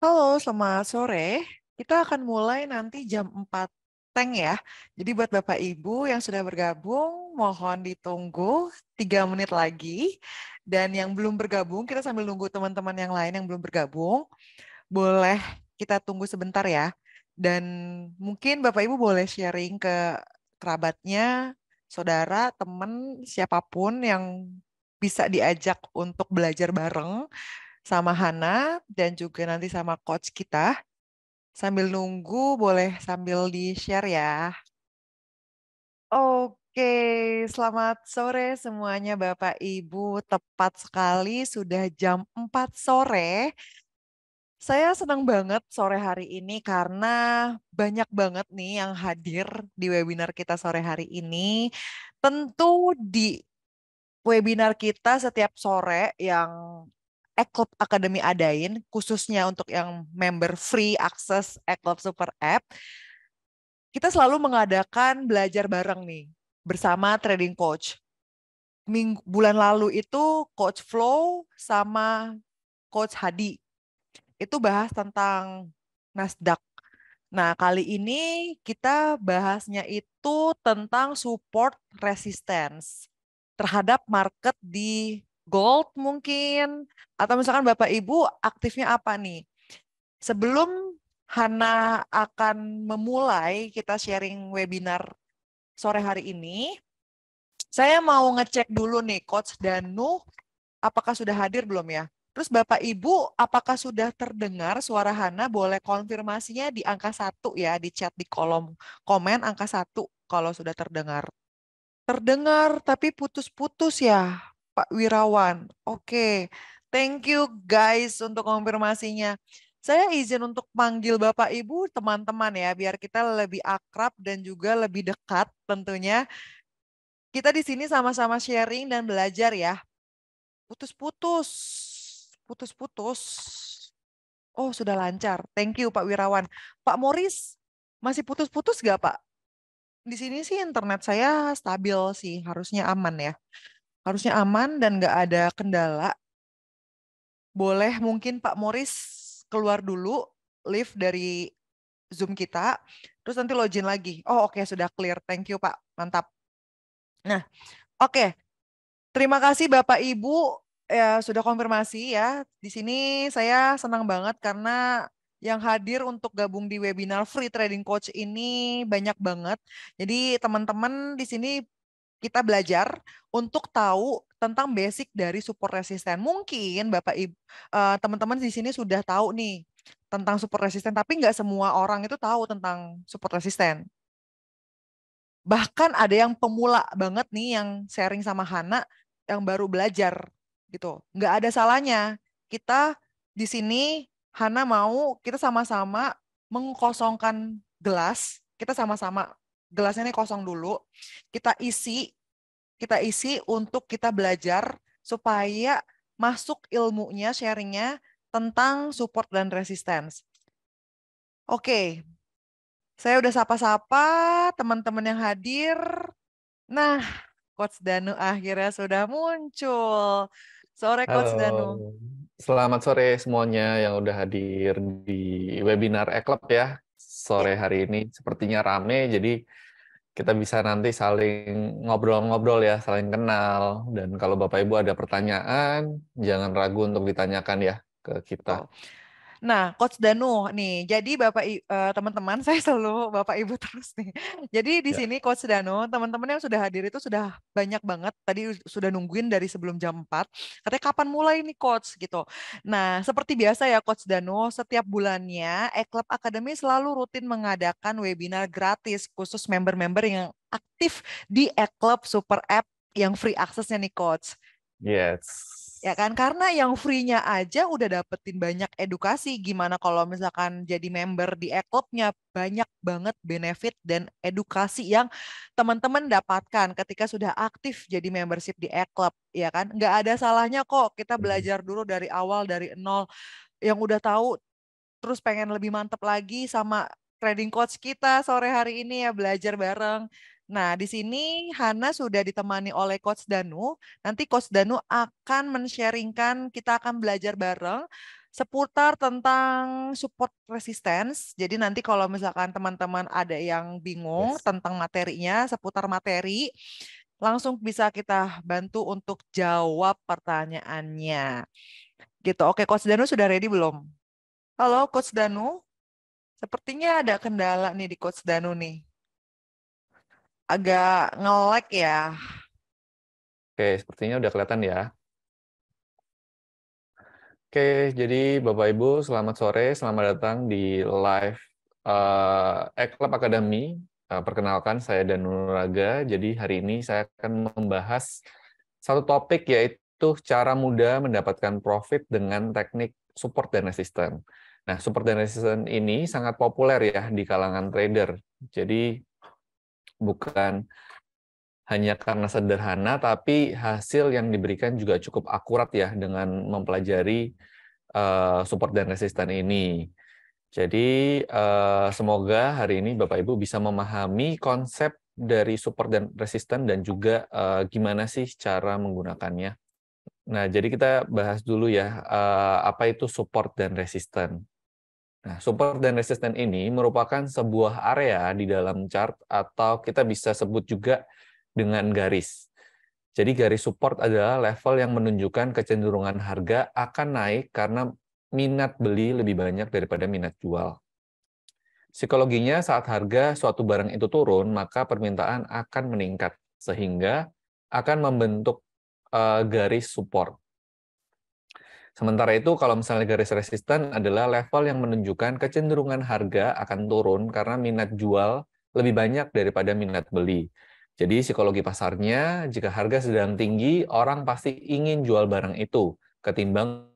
Halo, selamat sore. Kita akan mulai nanti jam 4 teng ya. Jadi buat Bapak Ibu yang sudah bergabung, mohon ditunggu 3 menit lagi. Dan yang belum bergabung, kita sambil nunggu teman-teman yang lain yang belum bergabung, boleh kita tunggu sebentar ya. Dan mungkin Bapak Ibu boleh sharing ke kerabatnya, saudara, teman, siapapun yang bisa diajak untuk belajar bareng sama Hana dan juga nanti sama coach kita. Sambil nunggu boleh sambil di-share ya. Oke, selamat sore semuanya Bapak Ibu. Tepat sekali sudah jam 4 sore. Saya senang banget sore hari ini karena banyak banget nih yang hadir di webinar kita sore hari ini. Tentu di webinar kita setiap sore yang Club Academy adain, khususnya untuk yang member free access Club Super App, kita selalu mengadakan belajar bareng nih bersama trading coach. Bulan lalu itu Coach Flow sama Coach Hadi itu bahas tentang Nasdaq. Nah, kali ini kita bahasnya itu tentang support resistance terhadap market di gold mungkin. Atau misalkan Bapak Ibu aktifnya apa nih? Sebelum Hana akan memulai kita sharing webinar sore hari ini, saya mau ngecek dulu nih Coach Danu, apakah sudah hadir belum ya? Terus Bapak Ibu, apakah sudah terdengar suara Hana? Boleh konfirmasinya di angka 1 ya, di chat di kolom komen angka 1 kalau sudah terdengar. Terdengar tapi putus-putus ya, Pak Wirawan. Oke, thank you guys untuk konfirmasinya. Saya izin untuk panggil Bapak Ibu teman-teman ya, biar kita lebih akrab dan juga lebih dekat tentunya. Kita di sini sama-sama sharing dan belajar ya. Putus-putus, putus-putus. Oh, sudah lancar. Thank you Pak Wirawan. Pak Moris, masih putus-putus gak Pak? Di sini sih internet saya stabil sih, harusnya aman ya. Harusnya aman dan nggak ada kendala. Boleh mungkin Pak Moris keluar dulu, live dari Zoom kita, terus nanti login lagi. Oh oke, sudah clear. Thank you Pak, mantap. Nah oke, terima kasih Bapak Ibu ya sudah konfirmasi ya. Di sini saya senang banget karena yang hadir untuk gabung di webinar Free Trading Coach ini banyak banget. Jadi teman-teman di sini kita belajar untuk tahu tentang basic dari support resisten. Mungkin Bapak Ibu teman-teman di sini sudah tahu nih tentang support resisten, tapi nggak semua orang itu tahu tentang support resisten. Bahkan ada yang pemula banget nih yang sharing sama Hana yang baru belajar gitu. Nggak ada salahnya. Kita di sini Hana mau kita sama-sama mengkosongkan gelas. Kita sama-sama gelasnya ini kosong dulu. Kita isi, kita isi untuk kita belajar supaya masuk ilmunya, sharingnya tentang support dan resistance. Oke, saya udah sapa-sapa teman-teman yang hadir. Nah, Coach Danu akhirnya sudah muncul. Sore Halo, Coach Danu. selamat sore semuanya yang udah hadir di webinar eClub ya. Ya, Sore hari ini sepertinya rame, jadi kita bisa nanti saling ngobrol-ngobrol ya, saling kenal. Dan kalau Bapak Ibu ada pertanyaan, jangan ragu untuk ditanyakan ya ke kita. betul. Nah, Coach Danu nih, jadi teman-teman saya selalu Bapak Ibu terus nih. Jadi di Ya. sini Coach Danu, teman-teman yang sudah hadir itu sudah banyak banget. Tadi sudah nungguin dari sebelum jam 4. Katanya kapan mulai nih Coach gitu. Nah, seperti biasa ya Coach Danu, setiap bulannya eClub Academy selalu rutin mengadakan webinar gratis khusus member-member yang aktif di eClub Super App yang free access-nya nih Coach. Yes. Ya kan, karena yang free-nya aja udah dapetin banyak edukasi. Gimana kalau misalkan jadi member di e-clubnya, banyak banget benefit dan edukasi yang teman-teman dapatkan ketika sudah aktif jadi membership di e-club. Ya kan, nggak ada salahnya kok kita belajar dulu dari awal, dari nol. Yang udah tahu, terus pengen lebih mantep lagi sama trading coach kita sore hari ini ya belajar bareng. Nah, di sini Hana sudah ditemani oleh Coach Danu. Nanti Coach Danu akan men-sharingkan, kita akan belajar bareng seputar tentang support resistance. Jadi nanti kalau misalkan teman-teman ada yang bingung Yes. tentang materinya, seputar materi, langsung bisa kita bantu untuk jawab pertanyaannya. Gitu. Oke, Coach Danu sudah ready belum? Halo, Coach Danu. Sepertinya ada kendala nih di Coach Danu nih. Agak nge-lag ya. Oke, sepertinya udah kelihatan ya. Oke, jadi Bapak Ibu, selamat sore, selamat datang di live Club Academy. Perkenalkan, saya Danu Nuraga. Jadi hari ini saya akan membahas satu topik, yaitu cara mudah mendapatkan profit dengan teknik support dan resistance. Nah, support dan resistance ini sangat populer ya di kalangan trader. Jadi bukan hanya karena sederhana, tapi hasil yang diberikan juga cukup akurat ya dengan mempelajari support dan resisten ini. Jadi semoga hari ini Bapak Ibu bisa memahami konsep dari support dan resisten dan juga gimana sih cara menggunakannya. Nah, jadi kita bahas dulu ya apa itu support dan resisten. Nah, support dan resisten ini merupakan sebuah area di dalam chart atau kita bisa sebut juga dengan garis. Jadi garis support adalah level yang menunjukkan kecenderungan harga akan naik karena minat beli lebih banyak daripada minat jual. Psikologinya saat harga suatu barang itu turun, maka permintaan akan meningkat, sehingga akan membentuk garis support. Sementara itu, kalau misalnya garis resisten adalah level yang menunjukkan kecenderungan harga akan turun karena minat jual lebih banyak daripada minat beli. Jadi psikologi pasarnya, jika harga sedang tinggi, orang pasti ingin jual barang itu, ketimbang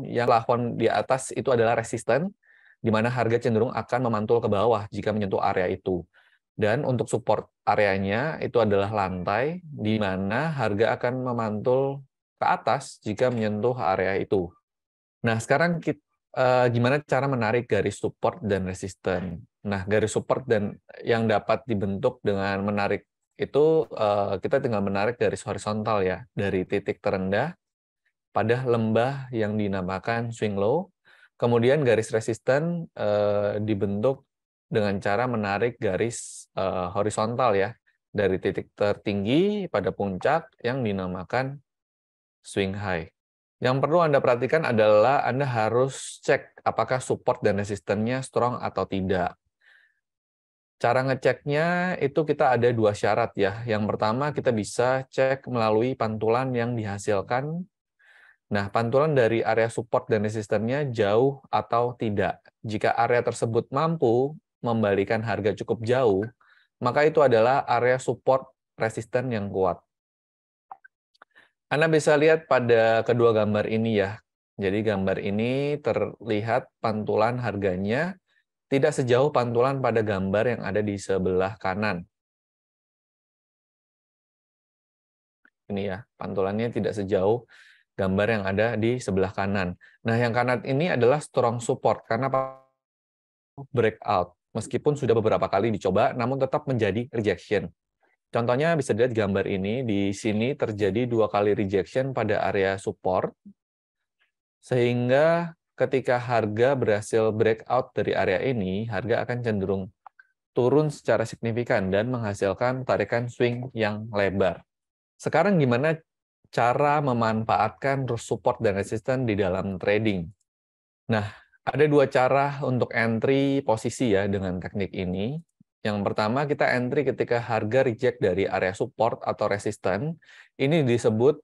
yang plafon di atas itu adalah resisten, di mana harga cenderung akan memantul ke bawah jika menyentuh area itu. Dan untuk support areanya itu adalah lantai, di mana harga akan memantul ke atas jika menyentuh area itu. Nah, sekarang gimana cara menarik garis support dan resisten? Nah, garis support dan yang dapat dibentuk dengan menarik itu kita tinggal menarik garis horizontal ya, dari titik terendah pada lembah yang dinamakan swing low. Kemudian garis resisten dibentuk dengan cara menarik garis horizontal ya, dari titik tertinggi pada puncak yang dinamakan swing high. Yang perlu Anda perhatikan adalah Anda harus cek apakah support dan resistennya strong atau tidak. Cara ngeceknya itu kita ada dua syarat ya. Yang pertama kita bisa cek melalui pantulan yang dihasilkan. Nah, pantulan dari area support dan resistennya jauh atau tidak. Jika area tersebut mampu membalikan harga cukup jauh, maka itu adalah area support resisten yang kuat. Anda bisa lihat pada kedua gambar ini ya. Jadi gambar ini terlihat pantulan harganya tidak sejauh pantulan pada gambar yang ada di sebelah kanan. Ini ya, pantulannya tidak sejauh gambar yang ada di sebelah kanan. Nah, yang kanan ini adalah strong support karena breakout. Meskipun sudah beberapa kali dicoba, namun tetap menjadi rejection. Contohnya bisa dilihat gambar ini, di sini terjadi 2 kali rejection pada area support, sehingga ketika harga berhasil breakout dari area ini, harga akan cenderung turun secara signifikan dan menghasilkan tarikan swing yang lebar. Sekarang gimana cara memanfaatkan support dan resistance di dalam trading? Nah, ada dua cara untuk entry posisi ya dengan teknik ini. Yang pertama, kita entry ketika harga reject dari area support atau resistance. Ini disebut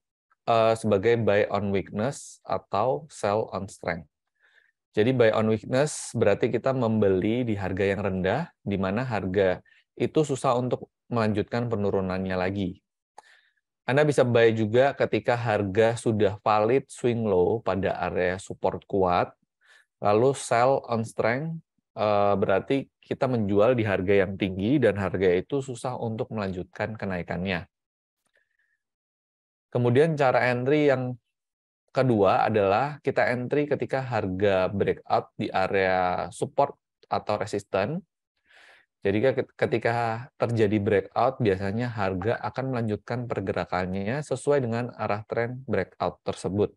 sebagai buy on weakness atau sell on strength. Jadi buy on weakness berarti kita membeli di harga yang rendah, di mana harga itu susah untuk melanjutkan penurunannya lagi. Anda bisa buy juga ketika harga sudah valid swing low pada area support kuat. Lalu sell on strength berarti kita menjual di harga yang tinggi dan harga itu susah untuk melanjutkan kenaikannya. Kemudian cara entry yang kedua adalah kita entry ketika harga breakout di area support atau resisten. Jadi ketika terjadi breakout, biasanya harga akan melanjutkan pergerakannya sesuai dengan arah tren breakout tersebut.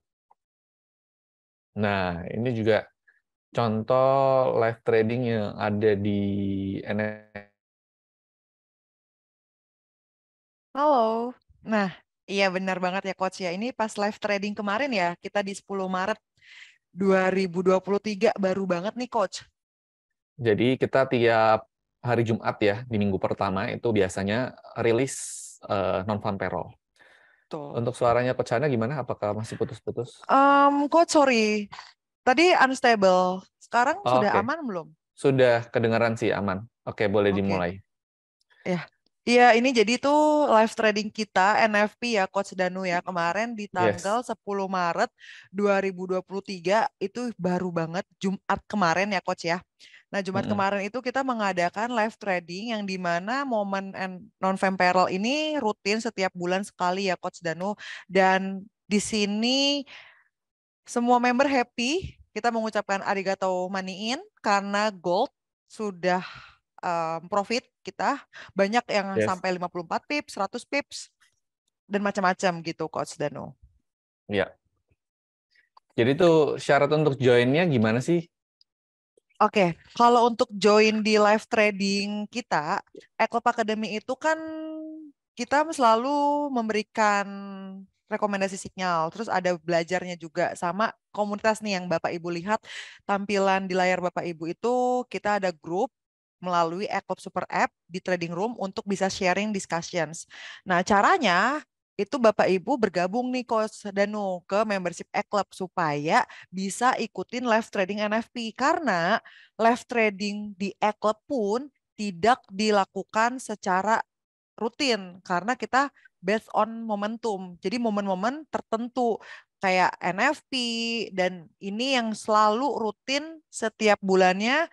Nah, ini juga contoh live trading yang ada di NFT. Halo. Nah, iya benar banget ya Coach ya. Ini pas live trading kemarin ya, kita di 10 Maret 2023 baru banget nih Coach. Jadi kita tiap hari Jumat ya, di minggu pertama itu biasanya rilis non-farm payroll. Tuh. Untuk suaranya Coach Hana gimana? Apakah masih putus-putus? Coach sorry, tadi unstable. Sekarang sudah Oke, aman belum? sudah kedengaran sih aman. Oke, boleh Oke. dimulai. Ya. Iya, ini jadi tuh live trading kita NFP ya Coach Danu ya. Kemarin di tanggal Yes. 10 Maret 2023 itu baru banget Jumat kemarin ya Coach ya. Nah, Jumat Mm-mm. kemarin itu kita mengadakan live trading yang di mana momen non-farm payroll ini rutin setiap bulan sekali ya Coach Danu. Dan di sini semua member happy. Kita mengucapkan arigato maniin karena gold sudah profit kita banyak yang Yes. sampai 54 pips, 100 pips dan macam-macam gitu Coach Danu. Ya. Jadi tuh syarat untuk joinnya gimana sih? Oke, kalau untuk join di live trading kita, Eklub Academy itu kan kita selalu memberikan rekomendasi sinyal, terus ada belajarnya juga sama komunitas nih yang Bapak Ibu lihat tampilan di layar Bapak Ibu itu kita ada grup melalui Eklub Super App di Trading Room untuk bisa sharing discussions. Nah, caranya itu Bapak Ibu bergabung nih Coach Danu ke membership Eklub supaya bisa ikutin live trading NFP karena live trading di e-club pun tidak dilakukan secara rutin karena kita based on momentum. Jadi momen-momen tertentu kayak NFP dan ini yang selalu rutin setiap bulannya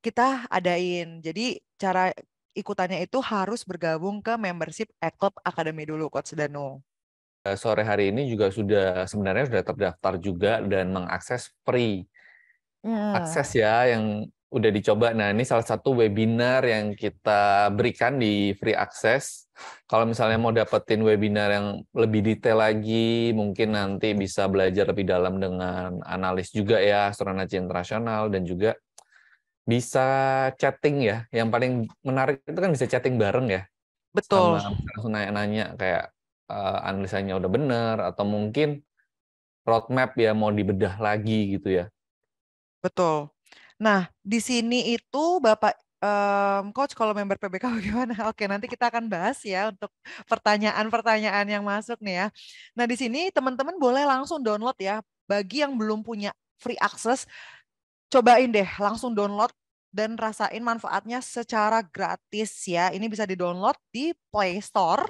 kita adain. Jadi cara ikutannya itu harus bergabung ke membership e-club Academy dulu Coach Danu. Sore hari ini juga sebenarnya sudah terdaftar juga dan mengakses free Hmm, akses ya yang udah dicoba. Nah, ini salah satu webinar yang kita berikan di free access. Kalau misalnya mau dapetin webinar yang lebih detail lagi, mungkin nanti bisa belajar lebih dalam dengan analis juga ya, astronaci internasional, dan juga bisa chatting ya. Yang paling menarik itu kan bisa chatting bareng ya, betul, sama langsung nanya-nanya kayak analisanya udah bener, atau mungkin roadmap ya mau dibedah lagi gitu ya. betul. Nah, di sini itu Bapak Coach kalau member PBK bagaimana? Oke, nanti kita akan bahas ya untuk pertanyaan-pertanyaan yang masuk nih ya. Nah, di sini teman-teman boleh langsung download ya. Bagi yang belum punya free access, cobain deh langsung download dan rasain manfaatnya secara gratis ya. Ini bisa di-download di Play Store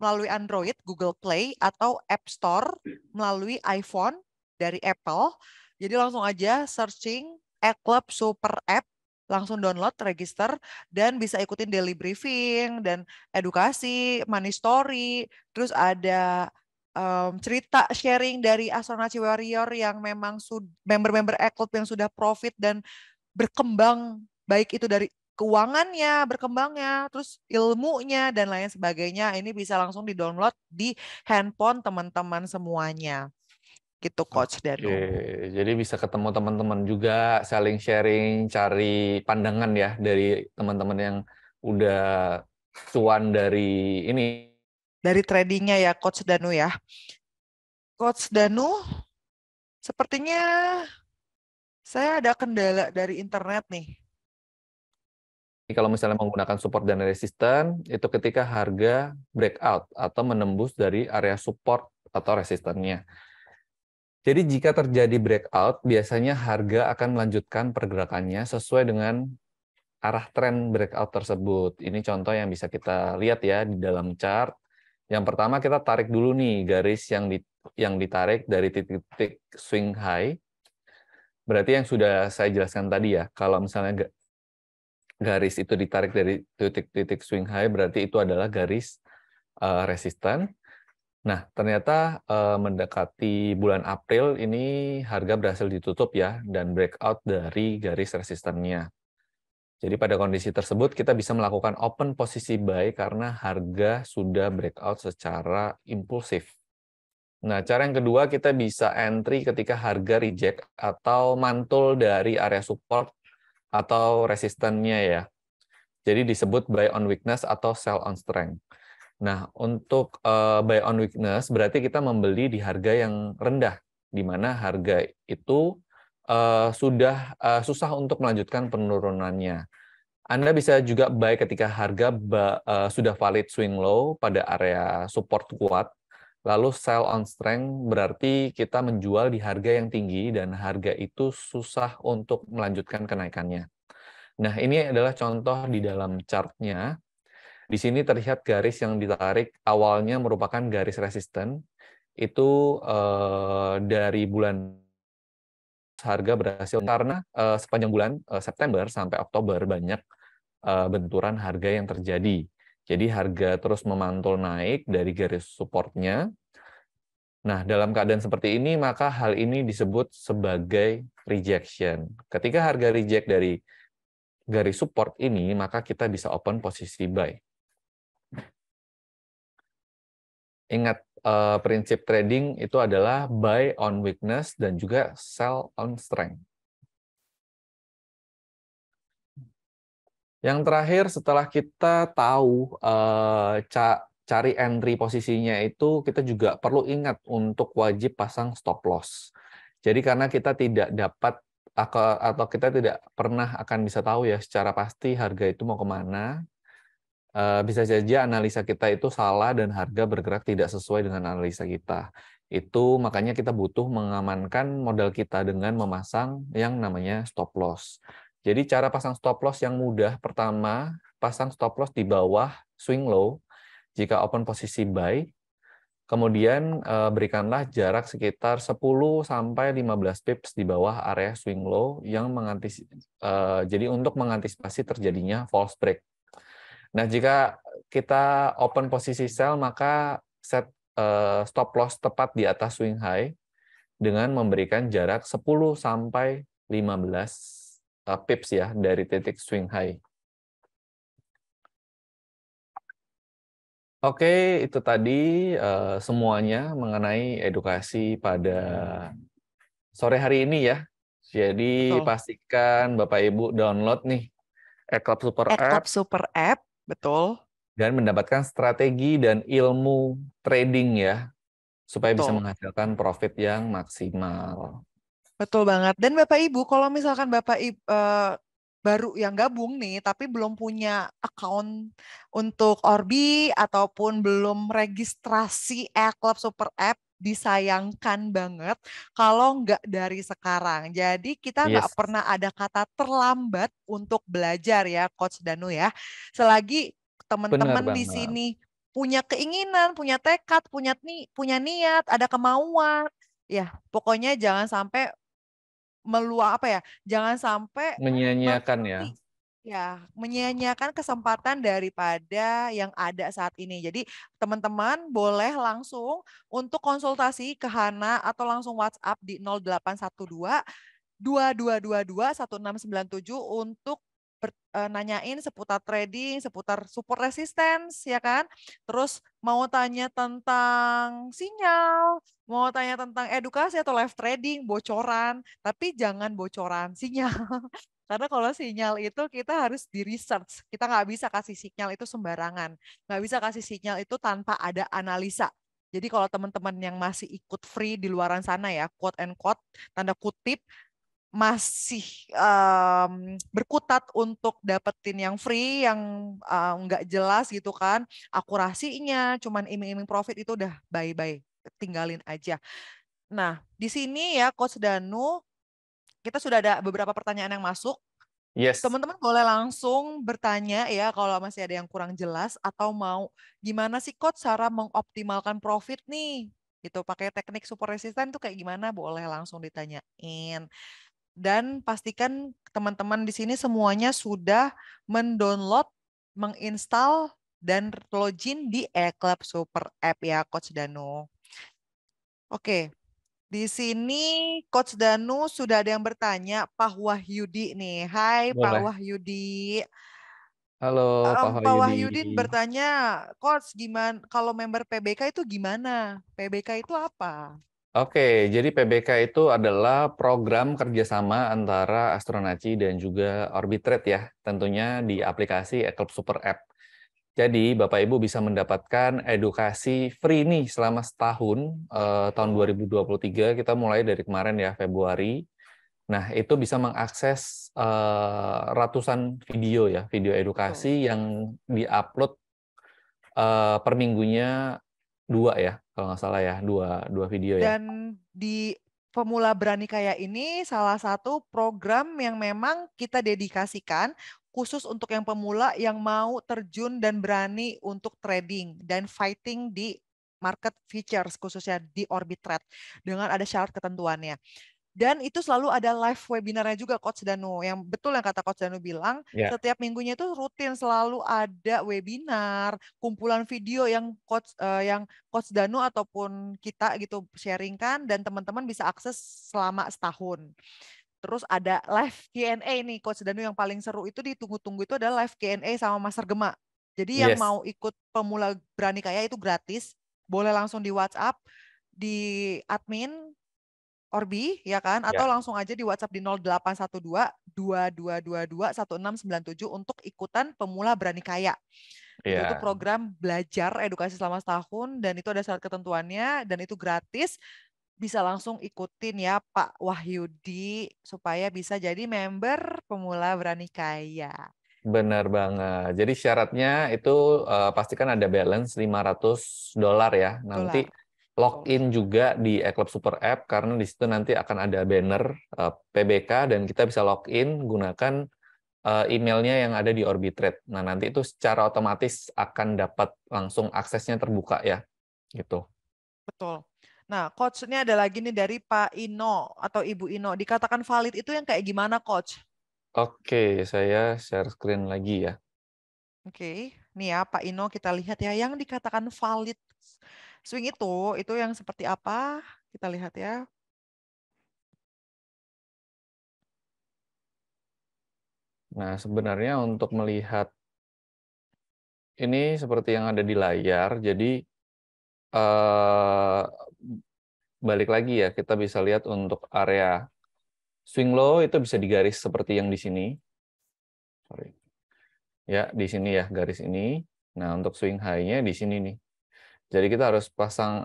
melalui Android, Google Play, atau App Store melalui iPhone dari Apple. Jadi langsung aja searching eClub Super App, langsung download, register, dan bisa ikutin daily briefing dan edukasi, money story, terus ada cerita sharing dari Astronaci Warrior yang memang member-member e-club yang sudah profit dan berkembang, baik itu dari keuangannya, berkembangnya, terus ilmunya, dan lain sebagainya. Ini bisa langsung di-download di handphone teman-teman semuanya. Gitu, Coach Oke, Danu. jadi bisa ketemu teman-teman juga, saling sharing, cari pandangan ya dari teman-teman yang udah cuan dari ini. Dari tradingnya ya, Coach Danu ya. Coach Danu, sepertinya saya ada kendala dari internet nih. Kalau misalnya menggunakan support dan resisten, itu ketika harga breakout atau menembus dari area support atau resistennya. Jadi jika terjadi breakout, biasanya harga akan melanjutkan pergerakannya sesuai dengan arah tren breakout tersebut. Ini contoh yang bisa kita lihat ya di dalam chart. Yang pertama kita tarik dulu nih garis yang ditarik dari titik-titik swing high. Berarti yang sudah saya jelaskan tadi ya, kalau misalnya garis itu ditarik dari titik-titik swing high, berarti itu adalah garis resisten. Nah, ternyata mendekati bulan April ini harga berhasil ditutup ya dan breakout dari garis resistennya. Jadi pada kondisi tersebut kita bisa melakukan open posisi buy karena harga sudah breakout secara impulsif. Nah, cara yang kedua kita bisa entry ketika harga reject atau mantul dari area support atau resistennya ya. Jadi disebut buy on weakness atau sell on strength. Nah, untuk buy on weakness berarti kita membeli di harga yang rendah, di mana harga itu sudah susah untuk melanjutkan penurunannya. Anda bisa juga buy ketika harga sudah valid swing low pada area support kuat, lalu sell on strength berarti kita menjual di harga yang tinggi dan harga itu susah untuk melanjutkan kenaikannya. Nah, ini adalah contoh di dalam chart-nya. Di sini terlihat garis yang ditarik awalnya merupakan garis resisten, itu dari bulan harga berhasil karena sepanjang bulan September sampai Oktober banyak benturan harga yang terjadi. Jadi harga terus memantul naik dari garis supportnya. Nah, dalam keadaan seperti ini, maka hal ini disebut sebagai rejection. Ketika harga reject dari garis support ini, maka kita bisa open posisi buy. Ingat, prinsip trading itu adalah buy on weakness dan juga sell on strength. Yang terakhir, setelah kita tahu cari entry posisinya itu, kita juga perlu ingat untuk wajib pasang stop loss. Jadi karena kita tidak dapat atau kita tidak pernah akan bisa tahu ya secara pasti harga itu mau kemana, bisa saja analisa kita itu salah dan harga bergerak tidak sesuai dengan analisa kita. Itu makanya kita butuh mengamankan modal kita dengan memasang yang namanya stop loss. Jadi cara pasang stop loss yang mudah, pertama, pasang stop loss di bawah swing low jika open posisi buy. Kemudian berikanlah jarak sekitar 10 sampai 15 pips di bawah area swing low yang jadi untuk mengantisipasi terjadinya false break. Nah, jika kita open posisi sell, maka set stop loss tepat di atas swing high dengan memberikan jarak 10 sampai 15 pips ya dari titik swing high. Oke, itu tadi semuanya mengenai edukasi pada sore hari ini ya. Jadi Betul. pastikan Bapak Ibu download nih eClub Super Club App Super App, betul, dan mendapatkan strategi dan ilmu trading ya, supaya bisa betul. menghasilkan profit yang maksimal. Betul banget. Dan Bapak Ibu, kalau misalkan Bapak Ibu baru yang gabung nih, tapi belum punya account untuk Orbi ataupun belum registrasi e-Club Super App, disayangkan banget kalau nggak dari sekarang. Jadi kita nggak Yes, pernah ada kata terlambat untuk belajar ya, Coach Danu ya. Selagi benar teman-teman di banget. sini punya keinginan, punya tekad, punya niat, ada kemauan, ya pokoknya jangan sampai apa ya, jangan sampai Menyia-nyiakan ya. menyia-nyiakan kesempatan daripada yang ada saat ini. Jadi teman-teman boleh langsung untuk konsultasi ke Hana atau langsung WhatsApp di 0812 2222 1697 untuk nanyain seputar trading, seputar support resistance, ya kan? Terus mau tanya tentang sinyal, mau tanya tentang edukasi atau live trading, bocoran, tapi jangan bocoran sinyal. Karena kalau sinyal itu kita harus di research. Kita nggak bisa kasih sinyal itu sembarangan. Nggak bisa kasih sinyal itu tanpa ada analisa. Jadi kalau teman-teman yang masih ikut free di luaran sana ya, quote and quote, tanda kutip, masih berkutat untuk dapetin yang free, yang nggak jelas gitu kan, akurasinya, cuman iming-iming profit itu udah bye-bye, tinggalin aja. Nah, di sini ya Coach Danu, kita sudah ada beberapa pertanyaan yang masuk. Yes, Teman-teman boleh langsung bertanya ya kalau masih ada yang kurang jelas atau mau gimana sih Coach cara mengoptimalkan profit nih? Gitu, pakai teknik super resisten tuh kayak gimana? Boleh langsung ditanyain. Dan pastikan teman-teman di sini semuanya sudah mendownload, menginstal, dan login di eClub Super App ya, Coach Danu. Oke, di sini Coach Danu sudah ada yang bertanya, Pak Wahyudi nih. Hai Pak boleh. Wahyudi. Halo Pak Pak Wahyudi. Wahyudin bertanya, Coach, gimana kalau member PBK itu gimana? PBK itu apa? Oke, jadi PBK itu adalah program kerjasama antara Astronaci dan juga Orbitrade ya, tentunya di aplikasi Eclipse Super App. Jadi Bapak Ibu bisa mendapatkan edukasi free nih selama setahun, tahun Betul. 2023, kita mulai dari kemarin ya, Februari. Nah, itu bisa mengakses ratusan video ya, video Betul. edukasi yang diupload per minggunya 2 ya, kalau nggak salah ya, dua video ya. Dan di Pemula Berani Kaya ini salah satu program yang memang kita dedikasikan khusus untuk yang pemula yang mau terjun dan berani untuk trading dan fighting di market futures khususnya di Orbit Trade dengan ada syarat ketentuannya. Dan itu selalu ada live webinarnya juga Coach Danu. Yang betul yang kata Coach Danu bilang, Ya, setiap minggunya itu rutin selalu ada webinar, kumpulan video yang Coach Danu ataupun kita gitu sharingkan dan teman-teman bisa akses selama setahun. Terus ada live Q&A nih Coach Danu, yang paling seru itu ditunggu-tunggu itu adalah live Q&A sama Master Gema. Jadi yang yes, mau ikut Pemula Berani Kaya itu gratis, boleh langsung di WhatsApp di admin Orbi, ya kan? Atau ya, langsung aja di WhatsApp di 0812 2222 1697 untuk ikutan Pemula Berani Kaya. Itu tuh ya. program belajar edukasi selama setahun dan itu ada syarat ketentuannya dan itu gratis. Bisa langsung ikutin ya Pak Wahyudi supaya bisa jadi member Pemula Berani Kaya. Benar banget. Jadi syaratnya itu pastikan ada balance $500 ya. Nanti Dolar. Betul. login juga di Eclipse Super App karena di situ nanti akan ada banner PBK dan kita bisa login gunakan emailnya yang ada di Orbitrade. Nah, nanti itu secara otomatis akan dapat langsung aksesnya terbuka ya. Gitu. Betul. Nah, coach ini ada lagi nih dari Pak Ino atau Ibu Ino. Dikatakan valid itu yang kayak gimana, coach? Oke, saya share screen lagi ya. Oke, nih ya Pak Ino kita lihat ya yang dikatakan valid swing itu yang seperti apa? Kita lihat ya. Nah, sebenarnya untuk melihat ini seperti yang ada di layar, jadi eh, balik lagi ya, kita bisa lihat untuk area swing low itu bisa digaris seperti yang di sini. Sorry. Ya, di sini ya, garis ini. Nah, untuk swing high-nya di sini nih. Jadi kita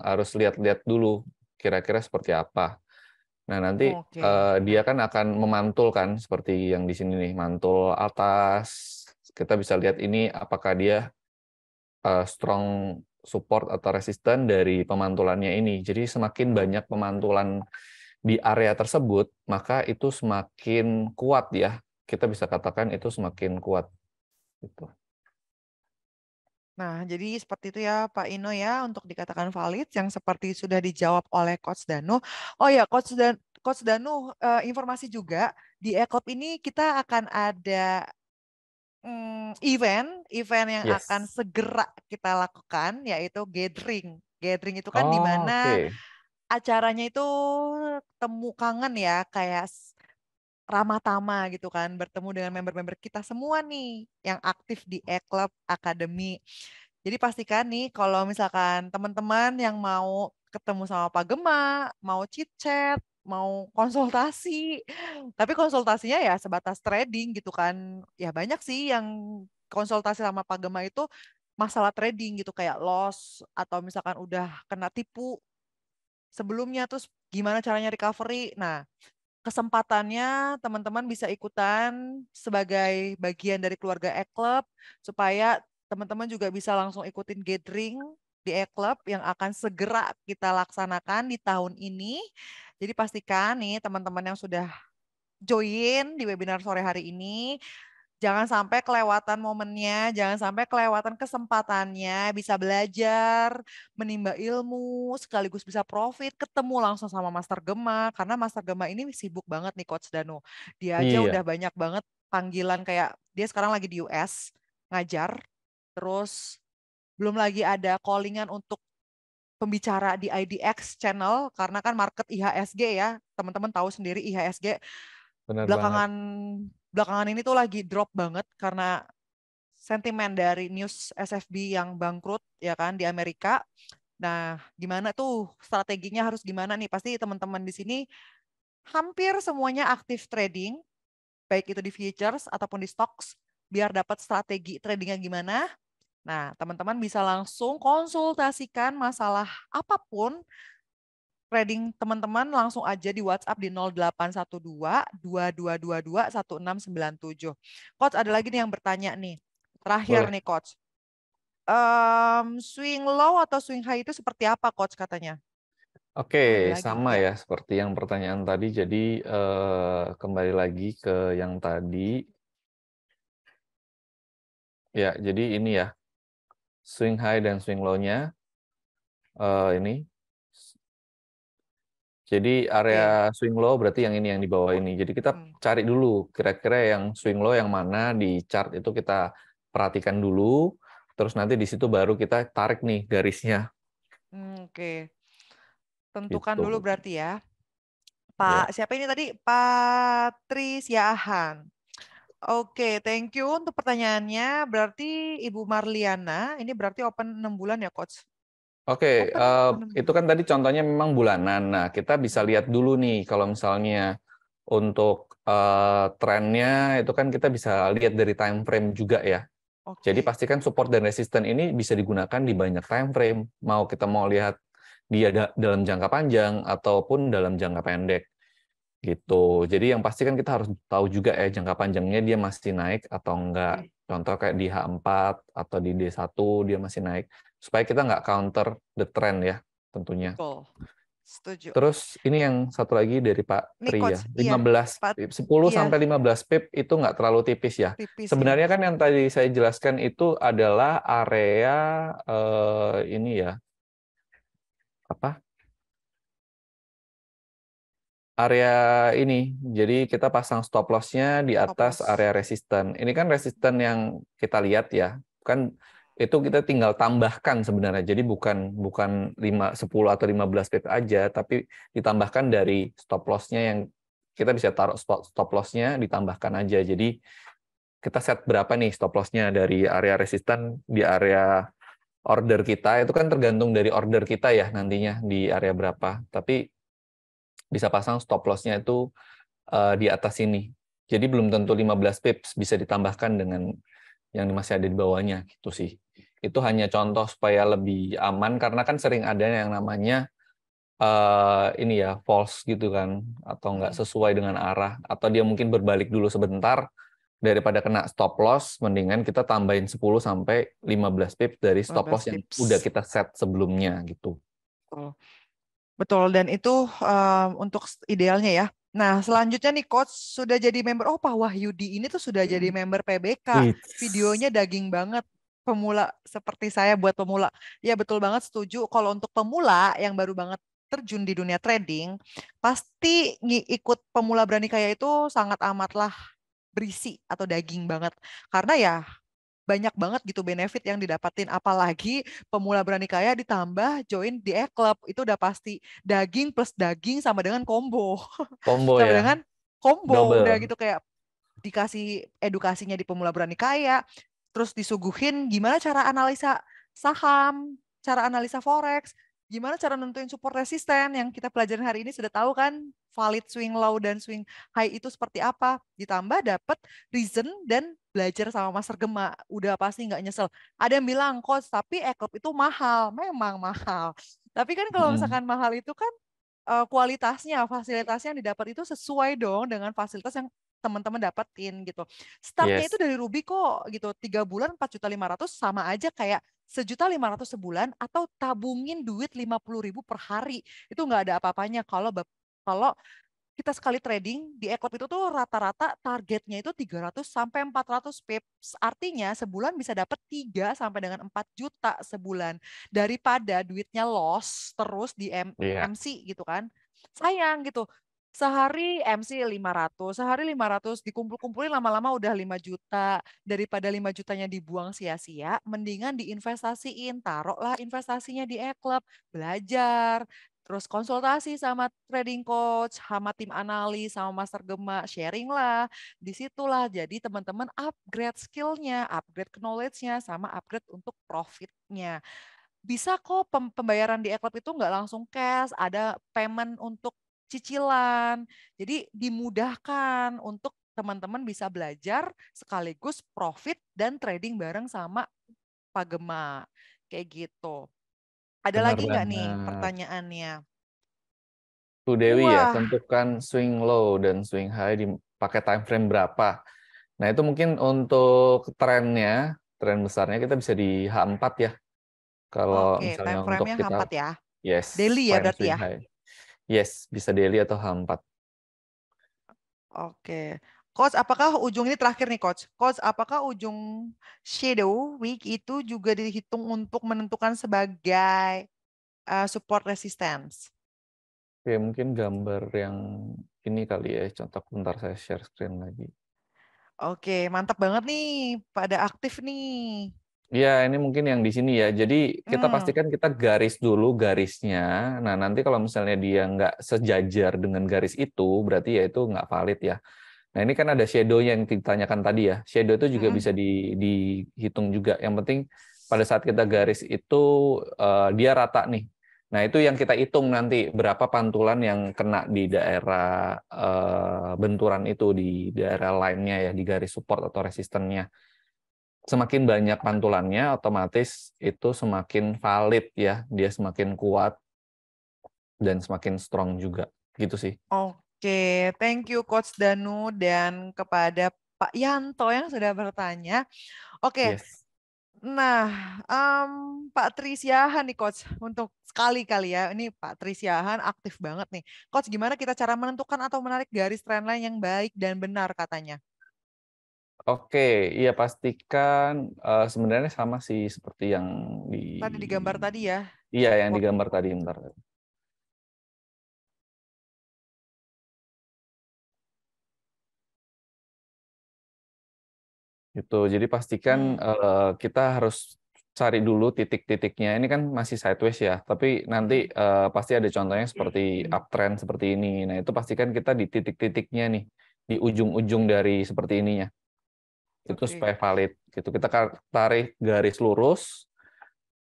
harus lihat-lihat dulu kira-kira seperti apa. Nah, nanti Oke. dia Nah, kan akan memantul kan seperti yang di sini nih, mantul atas. Kita bisa lihat ini apakah dia strong support atau resisten dari pemantulannya ini. Jadi semakin banyak pemantulan di area tersebut, maka itu semakin kuat ya. Kita bisa katakan itu semakin kuat. Gitu. nah, jadi seperti itu ya Pak Ino ya untuk dikatakan valid yang seperti sudah dijawab oleh Coach Danu. Oh ya, Coach Danu, informasi juga di Eclub ini kita akan ada event yang akan Yes. segera kita lakukan yaitu gathering. Gathering itu kan di Oh, mana oke. acaranya itu temu kangen ya, kayak ramah tamah gitu kan, bertemu dengan member-member kita semua nih yang aktif di E-Club Academy. Jadi pastikan nih kalau misalkan teman-teman yang mau ketemu sama Pak Gema, mau chit chat, mau konsultasi, tapi konsultasinya ya sebatas trading gitu kan. Ya banyak sih yang konsultasi sama Pak Gema itu masalah trading gitu kayak loss atau misalkan udah kena tipu sebelumnya terus gimana caranya recovery. Nah, kesempatannya teman-teman bisa ikutan sebagai bagian dari keluarga E-Club supaya teman-teman juga bisa langsung ikutin gathering di E-Club yang akan segera kita laksanakan di tahun ini. Jadi pastikan nih teman-teman yang sudah join di webinar sore hari ini jangan sampai kelewatan momennya, jangan sampai kelewatan kesempatannya, bisa belajar, menimba ilmu, sekaligus bisa profit, ketemu langsung sama Master Gema, karena Master Gema ini sibuk banget nih Coach Danu. Dia aja udah Iya, banyak banget panggilan kayak, dia sekarang lagi di US, ngajar, terus belum lagi ada callingan untuk pembicara di IDX channel, karena kan market IHSG ya, teman-teman tahu sendiri IHSG benar banget. belakangan belakangan ini tuh lagi drop banget karena sentimen dari news SFB yang bangkrut ya kan di Amerika. Nah, gimana tuh strateginya harus gimana nih? Pasti teman-teman di sini hampir semuanya aktif trading, baik itu di futures ataupun di stocks, biar dapat strategi tradingnya gimana. Nah, teman-teman bisa langsung konsultasikan masalah apapun trading teman-teman langsung aja di WhatsApp di 0812 2222 1697. Coach, ada lagi nih yang bertanya nih. Terakhir Boleh. nih Coach. Swing low atau swing high itu seperti apa Coach katanya? Oke, Oh, ada lagi. sama Ya. ya seperti yang pertanyaan tadi. Jadi kembali lagi ke yang tadi. Ya, jadi ini ya, swing high dan swing low-nya ini. Jadi area Oke. swing low berarti yang ini yang di bawah ini. Jadi kita Hmm. cari dulu kira-kira yang swing low yang mana di chart itu kita perhatikan dulu. Terus nanti di situ baru kita tarik nih garisnya Oke. Tentukan gitu. dulu berarti ya. Ya. Pak, siapa ini tadi? Patricia Ahan. Oke, thank you untuk pertanyaannya. Berarti Ibu Marliana, ini berarti open 6 bulan ya, Coach? Oke, Open 6 itu bulan. kan tadi contohnya memang bulanan. Nah, kita bisa lihat dulu nih kalau misalnya untuk trennya itu kan kita bisa lihat dari time frame juga ya. Jadi Oke, pastikan support dan resisten ini bisa digunakan di banyak time frame. Mau kita mau lihat dia dalam jangka panjang ataupun dalam jangka pendek gitu. Jadi yang pasti kan kita harus tahu juga ya jangka panjangnya dia masih naik atau enggak. Contoh kayak di H4 atau di D1 dia masih naik. Supaya kita nggak counter the trend ya tentunya. betul. Setuju. Terus ini yang satu lagi dari Pak Nih, Tri ya, Coach. Iya, 15 Pak. pip, 10 Iya, sampai 15 pip itu nggak terlalu tipis ya. tipis ya. Sebenarnya kan yang tadi saya jelaskan itu adalah area ini ya, apa? Area ini. Jadi kita pasang stop loss-nya di Stop atas loss. area resisten. Ini kan resisten yang kita lihat ya. Kan itu kita tinggal tambahkan sebenarnya. Jadi bukan 5 10 atau 15 pip aja, tapi ditambahkan dari stop loss-nya yang kita bisa taruh stop loss-nya ditambahkan aja. Jadi kita set berapa nih stop loss-nya dari area resisten di area order kita. Itu kan tergantung dari order kita ya nantinya di area berapa. Tapi bisa pasang stop loss-nya itu di atas ini. Jadi belum tentu 15 pips bisa ditambahkan dengan yang masih ada di bawahnya gitu sih. Itu hanya contoh supaya lebih aman karena kan sering ada yang namanya ini ya false gitu kan atau nggak Hmm, sesuai dengan arah atau dia mungkin berbalik dulu sebentar daripada kena stop loss mendingan kita tambahin 10 sampai 15 pips dari stop 15 loss yang udah pips. kita set sebelumnya gitu. Betul. Betul, dan itu untuk idealnya ya. Nah, selanjutnya nih Coach sudah jadi member. Oh, Pak Wahyudi ini tuh sudah jadi member PBK. Wih. Videonya daging banget. Pemula seperti saya buat pemula. Ya betul banget setuju. Kalau untuk pemula yang baru banget terjun di dunia trading, pasti ikut pemula berani kaya itu sangat amatlah berisi atau daging banget. Karena ya banyak banget gitu benefit yang didapatin, apalagi pemula berani kaya ditambah join di e-club itu udah pasti daging plus daging sama dengan combo. Combo Sama ya, dengan combo udah double. gitu, kayak dikasih edukasinya di pemula berani kaya, terus disuguhin gimana cara analisa saham, cara analisa forex, gimana cara nentuin support resisten yang kita pelajarin hari ini, sudah tahu kan valid swing low dan swing high itu seperti apa, ditambah dapat reason dan belajar sama Master Gema, udah pasti nggak nyesel. Ada yang bilang, coach tapi e-club itu mahal, memang mahal. Tapi kan kalau Mm-mm. misalkan mahal itu kan kualitasnya, fasilitasnya yang didapat itu sesuai dong dengan fasilitas yang teman-teman dapetin gitu. Startnya itu Yes. dari Ruby kok gitu. 3 bulan 4.500.000 sama aja kayak 1.500.000 sebulan atau tabungin duit 50.000 per hari. Itu nggak ada apa-apanya kalau kita sekali trading di e-club itu tuh rata-rata targetnya itu 300 sampai 400 pips. Artinya sebulan bisa dapat 3 sampai dengan 4 juta sebulan daripada duitnya loss terus di Iya. MC gitu kan. Sayang gitu. Sehari MC 500, sehari 500 dikumpul-kumpulin lama-lama udah 5 juta. Daripada 5 jutanya dibuang sia-sia, mendingan diinvestasiin. Taruhlah investasinya di e-club, belajar, terus konsultasi sama trading coach, sama tim analis, sama master gema, sharing lah. Disitulah jadi teman-teman upgrade skillnya, upgrade knowledge-nya, sama upgrade untuk profitnya. Bisa kok pembayaran di eClub itu nggak langsung cash, ada payment untuk cicilan. Jadi dimudahkan untuk teman-teman bisa belajar sekaligus profit dan trading bareng sama Pak Gema. Kayak gitu. Ada Benar lagi nggak nih banget. pertanyaannya? Bu Dewi ya, Wah, tentukan swing low dan swing high dipakai time frame berapa. Nah, itu mungkin untuk trennya, tren besarnya kita bisa di H4 ya. Kalau oke, misalnya time untuk frame-nya kita, H4 ya. yes, Daily ya time berarti swing ya. high. Yes, bisa daily atau H4. Oke. Coach, apakah ujung ini terakhir nih Coach? Coach, apakah ujung shadow week itu juga dihitung untuk menentukan sebagai support resistance? Oke, mungkin gambar yang ini kali ya, contoh bentar saya share screen lagi. Oke, mantap banget nih. Pada aktif nih. Ya, ini mungkin yang di sini ya. Jadi kita Hmm, pastikan kita garis dulu garisnya. Nah, nanti kalau misalnya dia nggak sejajar dengan garis itu, berarti ya itu nggak valid ya. Nah, ini kan ada shadow yang ditanyakan tadi ya. Shadow itu juga mm-mm. bisa dihitung juga. Yang penting pada saat kita garis itu dia rata nih. Nah, itu yang kita hitung nanti berapa pantulan yang kena di daerah benturan itu, di daerah line-nya ya, di garis support atau resistennya. Semakin banyak pantulannya, otomatis itu semakin valid ya. Dia semakin kuat dan semakin strong juga. Gitu sih. Oke, thank you Coach Danu dan kepada Pak Yanto yang sudah bertanya. Oke, Yes. nah, Pak Trisyahan nih Coach, untuk sekali-kali ya, ini Pak Trisyahan aktif banget nih. Coach, gimana kita cara menentukan atau menarik garis trendline yang baik dan benar katanya? Oke, iya pastikan sebenarnya sama sih seperti yang di Tadi digambar tadi ya, iya yang support. digambar tadi bentar. Gitu. Jadi pastikan Hmm, kita harus cari dulu titik-titiknya. Ini kan masih sideways ya, tapi nanti hmm, pasti ada contohnya seperti uptrend seperti ini. Nah, itu pastikan kita di titik-titiknya nih, di ujung-ujung dari seperti ininya. Itu oke. supaya valid gitu. Kita tarik garis lurus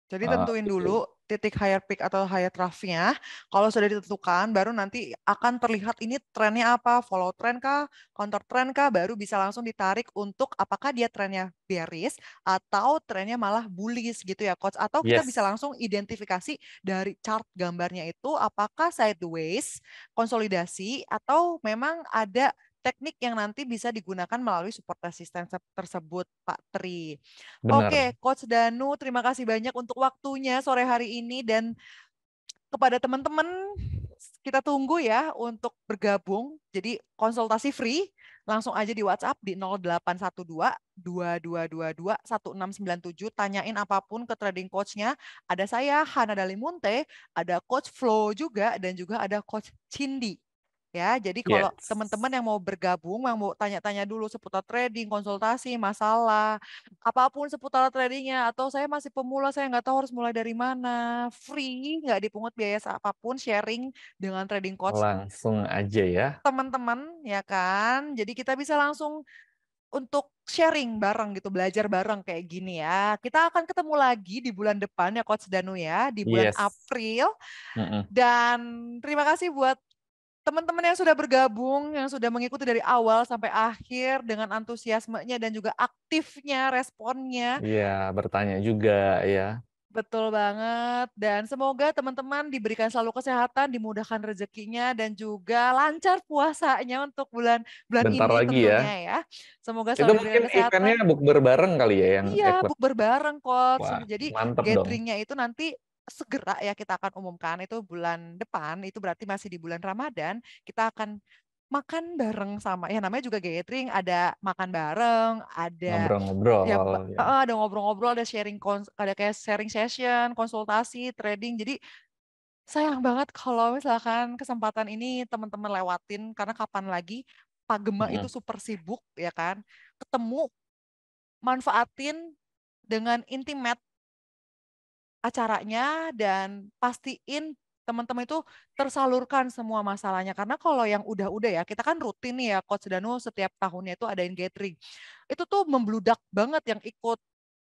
Jadi tentuin dulu titik higher peak atau higher trough-nya. Kalau sudah ditentukan, baru nanti akan terlihat ini trennya apa, follow trend kah, counter trend kah, baru bisa langsung ditarik untuk apakah dia trennya bearish atau trennya malah bullish gitu ya coach. Atau kita bisa yes, langsung identifikasi dari chart gambarnya itu apakah sideways, konsolidasi, atau memang ada teknik yang nanti bisa digunakan melalui support resistance tersebut, Pak Tri. benar. Oke, Coach Danu, terima kasih banyak untuk waktunya sore hari ini dan kepada teman-teman kita tunggu ya untuk bergabung. Jadi konsultasi free, langsung aja di WhatsApp di 0812 2222 1697. Tanyain apapun ke trading coach-nya. Ada saya, Hana Dalimunte, ada Coach Flo juga, dan juga ada Coach Cindy. Ya, jadi kalau Yes. teman-teman yang mau bergabung, yang mau tanya-tanya dulu seputar trading, konsultasi, masalah, apapun seputar tradingnya, atau saya masih pemula, saya nggak tahu harus mulai dari mana, free, nggak dipungut biaya apapun, sharing dengan trading coach Langsung aja ya. teman-teman, ya kan? Jadi kita bisa langsung untuk sharing bareng gitu, belajar bareng kayak gini ya. Kita akan ketemu lagi di bulan depan ya Coach Danu ya, di bulan Yes. April. Mm-mm. Dan terima kasih buat teman-teman yang sudah bergabung, yang sudah mengikuti dari awal sampai akhir dengan antusiasmenya dan juga aktifnya responnya. Iya, bertanya juga ya. Betul banget. Dan semoga teman-teman diberikan selalu kesehatan, dimudahkan rezekinya, dan juga lancar puasanya untuk bulan bulan Bentar ini lagi ya. tentunya ya. Semoga Itu selalu mungkin diberikan eventnya kesehatan. bukber bareng kali ya yang Iya, ekber. bukber bareng coach. Wah, Jadi mantep dong. gatheringnya itu nanti segera ya kita akan umumkan itu bulan depan. Itu berarti masih di bulan Ramadan. Kita akan makan bareng sama ya namanya juga gathering. Ada makan bareng, ada ya Ngobrol-ngobrol ya. ada ngobrol-ngobrol, ada sharing ada kayak sharing session, konsultasi, trading. Jadi sayang banget kalau misalkan kesempatan ini teman-teman lewatin karena kapan lagi Pak Gema itu Mm-mm. super sibuk ya kan. Ketemu, manfaatin dengan intimate acaranya dan pastiin teman-teman itu tersalurkan semua masalahnya. Karena kalau yang udah-udah ya, kita kan rutin nih ya, Coach Danu setiap tahunnya itu adain gathering. Itu tuh membludak banget yang ikut.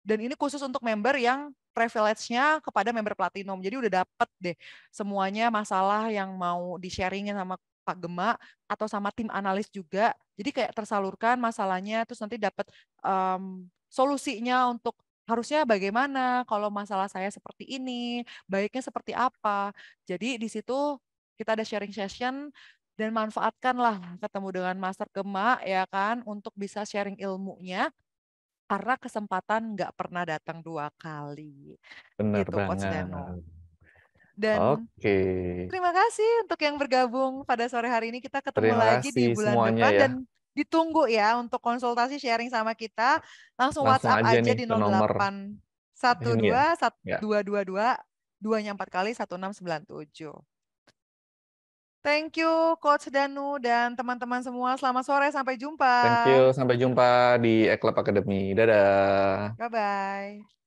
Dan ini khusus untuk member yang privilege-nya kepada member platinum. Jadi udah dapet deh semuanya masalah yang mau di-sharingin sama Pak Gema atau sama tim analis juga. Jadi kayak tersalurkan masalahnya, terus nanti dapat solusinya untuk harusnya bagaimana kalau masalah saya seperti ini, baiknya seperti apa. Jadi di situ kita ada sharing session dan manfaatkanlah ketemu dengan Master Gema ya kan untuk bisa sharing ilmunya karena kesempatan nggak pernah datang 2 kali. Benar Gitu, Coach banget. Dano. Dan Oke. terima kasih untuk yang bergabung pada sore hari ini. Kita ketemu Terima lagi di kasih bulan semuanya depan ya. dan ditunggu ya untuk konsultasi sharing sama kita. Langsung Langsung WhatsApp aja aja nih di ke nomor 08 ini ya. 12 Ya. 222 2-nya 4 kali 1697. Thank you Coach Danu dan teman-teman semua. Selamat sore, sampai jumpa. Thank you. Sampai jumpa di Eklab Academy. Dadah. Bye-bye.